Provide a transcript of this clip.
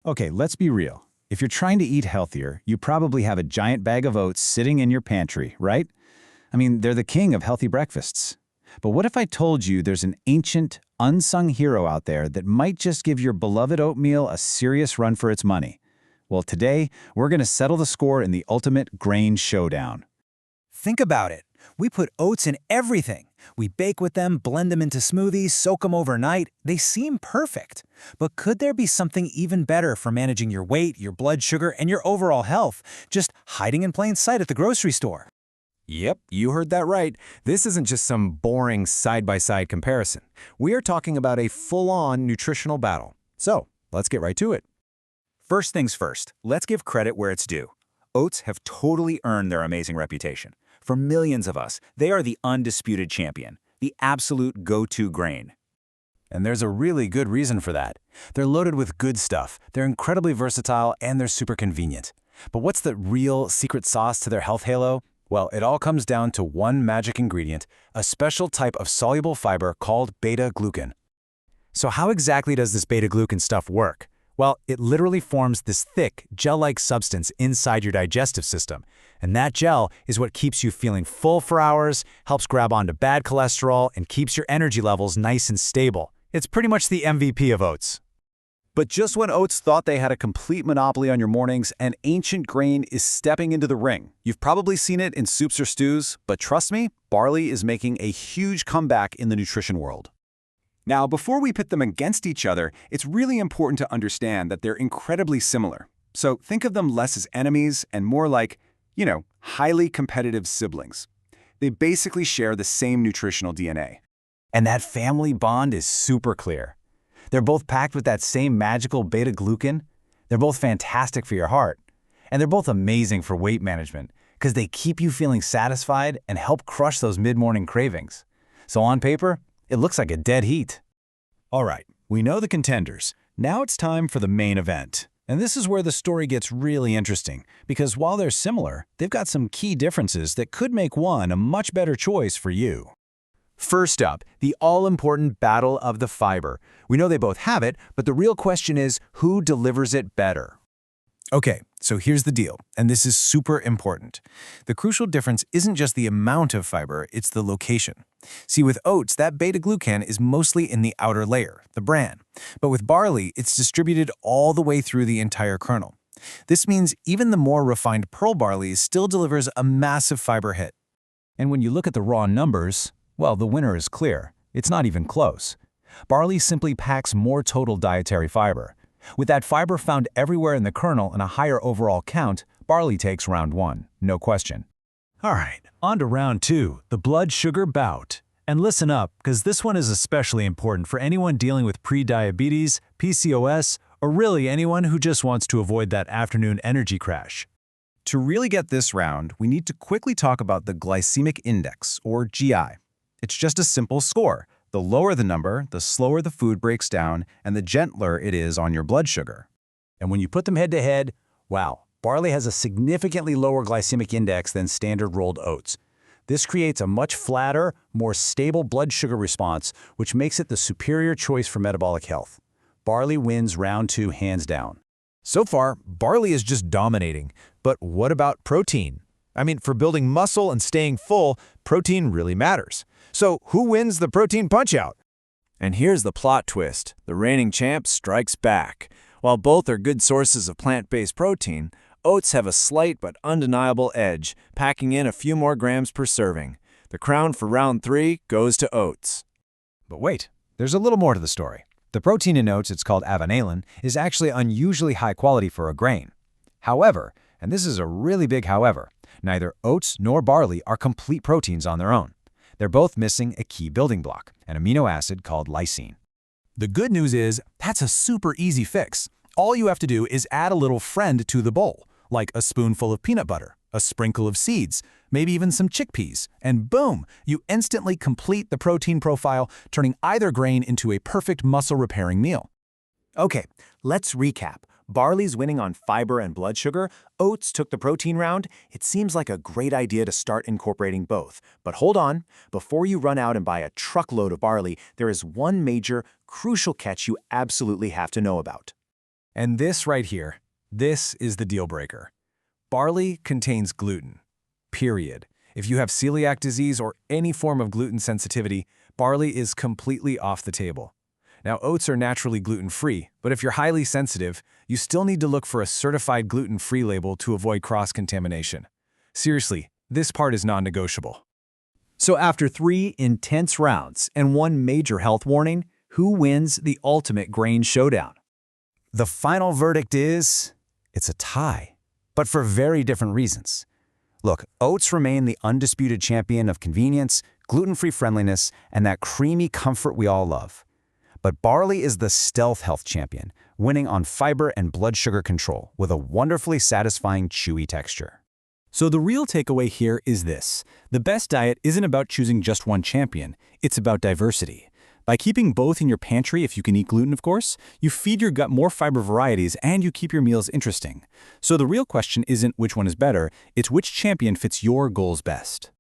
Okay, let's be real. If you're trying to eat healthier, you probably have a giant bag of oats sitting in your pantry, right? I mean, they're the king of healthy breakfasts. But what if I told you there's an ancient, unsung hero out there that might just give your beloved oatmeal a serious run for its money? Well, today, we're going to settle the score in the ultimate grain showdown. Think about it. We put oats in everything. We bake with them, blend them into smoothies, soak them overnight. They seem perfect. But could there be something even better for managing your weight, your blood sugar, and your overall health, just hiding in plain sight at the grocery store? Yep, you heard that right. This isn't just some boring side-by-side comparison. We are talking about a full-on nutritional battle. So, let's get right to it. First things first, let's give credit where it's due. Oats have totally earned their amazing reputation. For millions of us, they are the undisputed champion, the absolute go-to grain. And there's a really good reason for that. They're loaded with good stuff, they're incredibly versatile, and they're super convenient. But what's the real secret sauce to their health halo? Well, it all comes down to one magic ingredient, a special type of soluble fiber called beta-glucan. So how exactly does this beta-glucan stuff work? Well, it literally forms this thick, gel-like substance inside your digestive system. And that gel is what keeps you feeling full for hours, helps grab onto bad cholesterol, and keeps your energy levels nice and stable. It's pretty much the MVP of oats. But just when oats thought they had a complete monopoly on your mornings, an ancient grain is stepping into the ring. You've probably seen it in soups or stews, but trust me, barley is making a huge comeback in the nutrition world. Now, before we pit them against each other, it's really important to understand that they're incredibly similar. So think of them less as enemies and more like, highly competitive siblings. They basically share the same nutritional DNA. And that family bond is super clear. They're both packed with that same magical beta-glucan. They're both fantastic for your heart. And they're both amazing for weight management because they keep you feeling satisfied and help crush those mid-morning cravings. So on paper, it looks like a dead heat. All right, we know the contenders. Now it's time for the main event. And this is where the story gets really interesting, because while they're similar, they've got some key differences that could make one a much better choice for you. First up, the all-important battle of the fiber. We know they both have it, but the real question is, who delivers it better? Okay, so here's the deal, and this is super important. The crucial difference isn't just the amount of fiber, it's the location. See, with oats, that beta-glucan is mostly in the outer layer, the bran. But with barley, it's distributed all the way through the entire kernel. This means even the more refined pearl barley still delivers a massive fiber hit. And when you look at the raw numbers, well, the winner is clear. It's not even close. Barley simply packs more total dietary fiber. With that fiber found everywhere in the kernel and a higher overall count, barley takes round one, no question. All right, on to round two, the blood sugar bout. And listen up, because this one is especially important for anyone dealing with pre-diabetes, PCOS, or really anyone who just wants to avoid that afternoon energy crash. To really get this round, we need to quickly talk about the glycemic index, or GI. It's just a simple score. The lower the number, the slower the food breaks down, and the gentler it is on your blood sugar. And when you put them head-to-head, wow, barley has a significantly lower glycemic index than standard rolled oats. This creates a much flatter, more stable blood sugar response, which makes it the superior choice for metabolic health. Barley wins round two hands down. So far, barley is just dominating. But what about protein? I mean, for building muscle and staying full, protein really matters. So who wins the protein punch-out? And here's the plot twist. The reigning champ strikes back. While both are good sources of plant-based protein, oats have a slight but undeniable edge, packing in a few more grams per serving. The crown for round three goes to oats. But wait, there's a little more to the story. The protein in oats, it's called avanalin, is actually unusually high quality for a grain. However, and this is a really big however, neither oats nor barley are complete proteins on their own. They're both missing a key building block, an amino acid called lysine. The good news is, that's a super easy fix. All you have to do is add a little friend to the bowl, like a spoonful of peanut butter, a sprinkle of seeds, maybe even some chickpeas, and boom, you instantly complete the protein profile, turning either grain into a perfect muscle-repairing meal. Okay, let's recap. Barley's winning on fiber and blood sugar, oats took the protein round. It seems like a great idea to start incorporating both. But hold on, before you run out and buy a truckload of barley, there is one major, crucial catch you absolutely have to know about. And this right here, this is the deal breaker. Barley contains gluten. Period. If you have celiac disease or any form of gluten sensitivity, barley is completely off the table. Now, oats are naturally gluten-free, but if you're highly sensitive, you still need to look for a certified gluten-free label to avoid cross-contamination. Seriously, this part is non-negotiable. So after 3 intense rounds and 1 major health warning, who wins the ultimate grain showdown? The final verdict is, it's a tie, but for very different reasons. Look, oats remain the undisputed champion of convenience, gluten-free friendliness, and that creamy comfort we all love. But barley is the stealth health champion, winning on fiber and blood sugar control with a wonderfully satisfying chewy texture. So the real takeaway here is this. The best diet isn't about choosing just one champion, it's about diversity. By keeping both in your pantry, if you can eat gluten of course, you feed your gut more fiber varieties and you keep your meals interesting. So the real question isn't which one is better, it's which champion fits your goals best.